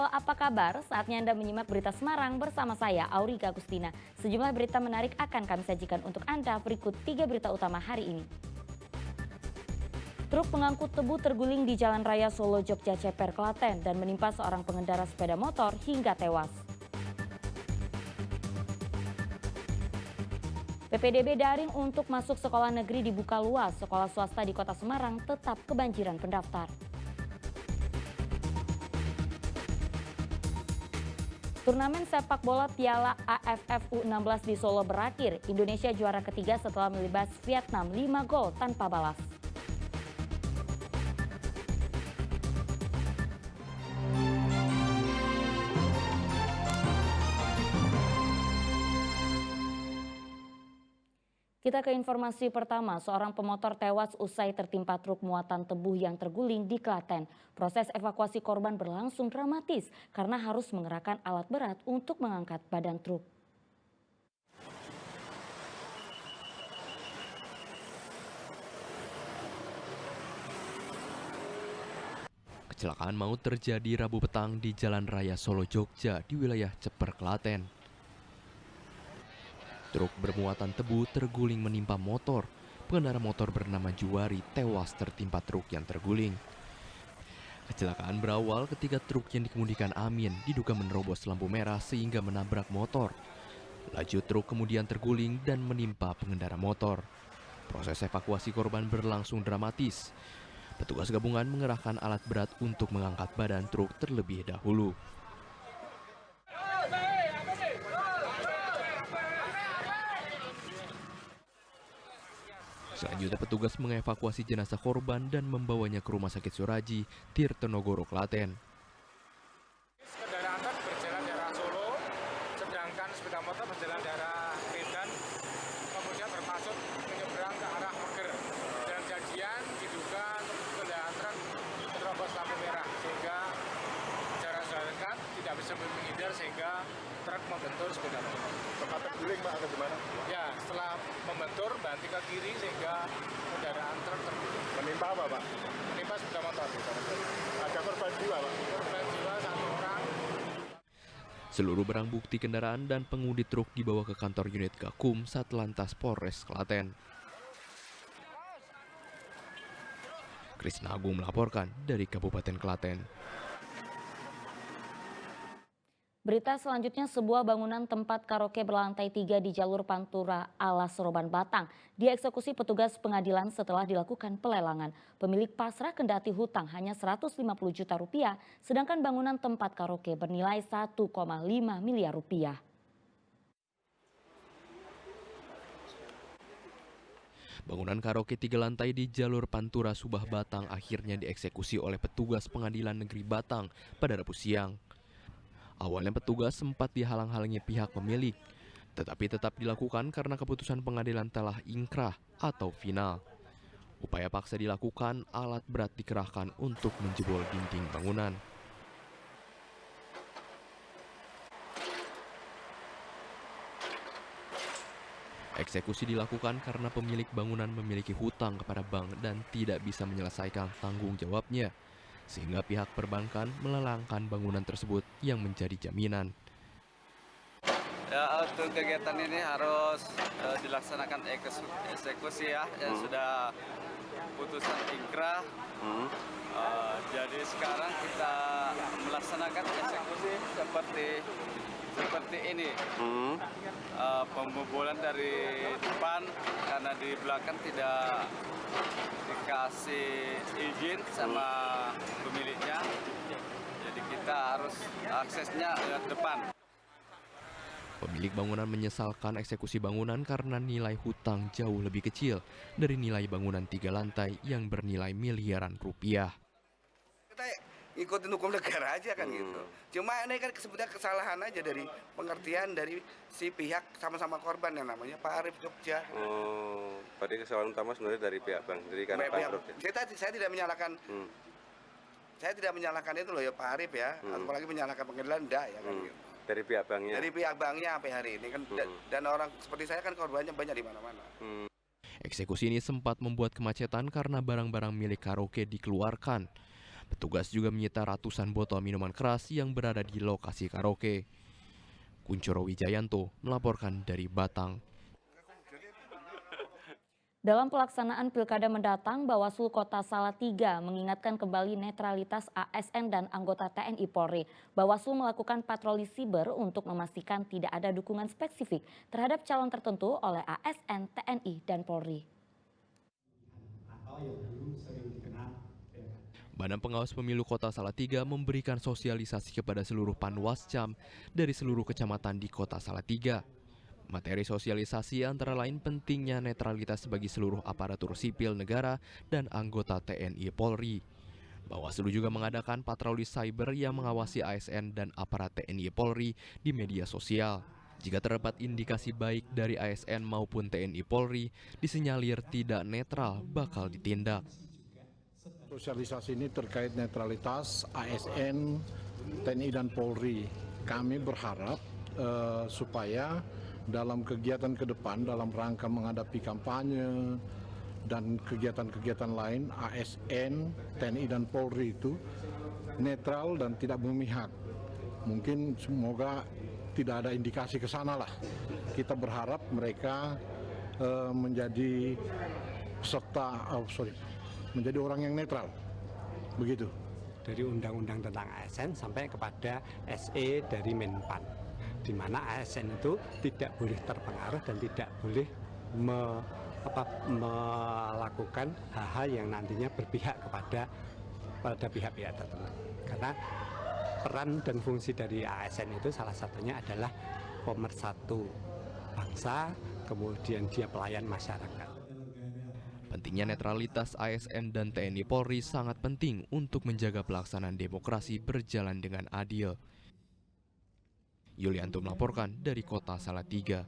Halo, apa kabar? Saatnya Anda menyimak berita Semarang bersama saya, Aurika Agustina. Sejumlah berita menarik akan kami sajikan untuk Anda berikut 3 berita utama hari ini. Truk pengangkut tebu terguling di Jalan Raya Solo Jogja Ceper Klaten dan menimpa seorang pengendara sepeda motor hingga tewas. PPDB daring untuk masuk sekolah negeri dibuka luas. Sekolah swasta di Kota Semarang tetap kebanjiran pendaftar. Turnamen sepak bola Piala AFF U16 di Solo berakhir. Indonesia juara ketiga setelah melibas Vietnam 5 gol tanpa balas. Kita ke informasi pertama, seorang pemotor tewas usai tertimpa truk muatan tebu yang terguling di Klaten. Proses evakuasi korban berlangsung dramatis karena harus mengerahkan alat berat untuk mengangkat badan truk. Kecelakaan maut terjadi Rabu petang di Jalan Raya Solo Jogja di wilayah Ceper Klaten. Truk bermuatan tebu terguling menimpa motor. Pengendara motor bernama Juwari tewas tertimpa truk yang terguling. Kecelakaan berawal ketika truk yang dikemudikan Amin diduga menerobos lampu merah sehingga menabrak motor. Laju truk kemudian terguling dan menimpa pengendara motor. Proses evakuasi korban berlangsung dramatis. Petugas gabungan mengerahkan alat berat untuk mengangkat badan truk terlebih dahulu. Selanjutnya petugas mengevakuasi jenazah korban dan membawanya ke Rumah Sakit Suraji, Tirtonogoro, Klaten. Kendaraan truk berjalan daerah Solo, sedangkan sepeda motor berjalan daerah Medan, kemudian bermaksud menyeberang ke arah Meger. Dan kejadian diduga kendaraan truk menerobos lampu merah, sehingga jarak dekat tidak bisa menghindar sehingga truk membentur sepeda motor. Tempat terguling Pak atau gimana? Ya, setelah membentur banting ke kiri sehingga kendaraan truk terguling. Menimpa apa Pak? Menimpa sepeda motor. Ada korban jiwa Pak? Korban jiwa 1 orang. Seluruh barang bukti kendaraan dan pengemudi truk dibawa ke kantor unit Gakum Satlantas Polres Klaten. Krisna Agung melaporkan dari Kabupaten Klaten. Berita selanjutnya, sebuah bangunan tempat karaoke berlantai 3 di jalur Pantura Alas Roban Batang dieksekusi petugas pengadilan setelah dilakukan pelelangan. Pemilik pasrah kendati hutang hanya 150 juta rupiah, sedangkan bangunan tempat karaoke bernilai 1,5 miliar rupiah. Bangunan karaoke 3 lantai di jalur Pantura Subah Batang akhirnya dieksekusi oleh petugas pengadilan negeri Batang pada Rabu siang. Awalnya petugas sempat dihalang-halangi pihak pemilik, tetapi tetap dilakukan karena keputusan pengadilan telah ingkrah atau final. Upaya paksa dilakukan, alat berat dikerahkan untuk menjebol dinding bangunan. Eksekusi dilakukan karena pemilik bangunan memiliki hutang kepada bank dan tidak bisa menyelesaikan tanggung jawabnya, sehingga pihak perbankan melelangkan bangunan tersebut yang menjadi jaminan. Ya, untuk kegiatan ini harus dilaksanakan eksekusi ya, yang sudah putusan ingkrah. Jadi sekarang kita melaksanakan eksekusi seperti ini. Pembobolan dari depan karena di belakang tidak dikasih izin sama pemiliknya, jadi kita harus aksesnya lewat depan. Pemilik bangunan menyesalkan eksekusi bangunan karena nilai hutang jauh lebih kecil dari nilai bangunan 3 lantai yang bernilai miliaran rupiah. Kita ikutin hukum negara aja kan gitu. Cuma ini kan sebetulnya kesalahan aja dari pengertian dari si pihak sama-sama korban yang namanya Pak Arif Jogja. Oh, berarti kesalahan utama sebenarnya dari pihak bank, dari karena bangkrut ya? Saya tidak menyalahkan, saya tidak menyalahkan itu loh ya Pak Arif ya, apalagi menyalahkan pengadilan enggak ya kan gitu. Dari pihak banknya? Dari pihak banknya sampai hari ini kan, dan orang seperti saya kan korbannya banyak di mana-mana. Eksekusi ini sempat membuat kemacetan karena barang-barang milik karaoke dikeluarkan. Petugas juga menyita ratusan botol minuman keras yang berada di lokasi karaoke. Kuncoro Wijayanto melaporkan dari Batang. Dalam pelaksanaan pilkada mendatang, Bawaslu Kota Salatiga mengingatkan kembali netralitas ASN dan anggota TNI Polri. Bawaslu melakukan patroli siber untuk memastikan tidak ada dukungan spesifik terhadap calon tertentu oleh ASN, TNI, dan Polri. Badan Pengawas Pemilu Kota Salatiga memberikan sosialisasi kepada seluruh Panwascam dari seluruh kecamatan di Kota Salatiga. Materi sosialisasi antara lain pentingnya netralitas bagi seluruh aparatur sipil negara dan anggota TNI Polri. Bawaslu juga mengadakan patroli cyber yang mengawasi ASN dan aparat TNI Polri di media sosial. Jika terdapat indikasi baik dari ASN maupun TNI Polri, disinyalir tidak netral bakal ditindak. Sosialisasi ini terkait netralitas ASN, TNI dan Polri. Kami berharap supaya dalam kegiatan ke depan dalam rangka menghadapi kampanye dan kegiatan-kegiatan lain, ASN, TNI dan Polri itu netral dan tidak memihak. Mungkin semoga tidak ada indikasi ke sana lah. Kita berharap mereka menjadi menjadi orang yang netral. Begitu. Dari undang-undang tentang ASN sampai kepada SE dari Menpan, di mana ASN itu tidak boleh terpengaruh dan tidak boleh melakukan hal-hal yang nantinya berpihak pada pihak-pihak tertentu. Karena peran dan fungsi dari ASN itu salah satunya adalah pemersatu bangsa, kemudian dia pelayan masyarakat. Pentingnya netralitas ASN dan TNI Polri sangat penting untuk menjaga pelaksanaan demokrasi berjalan dengan adil. Yulianto melaporkan dari Kota Salatiga.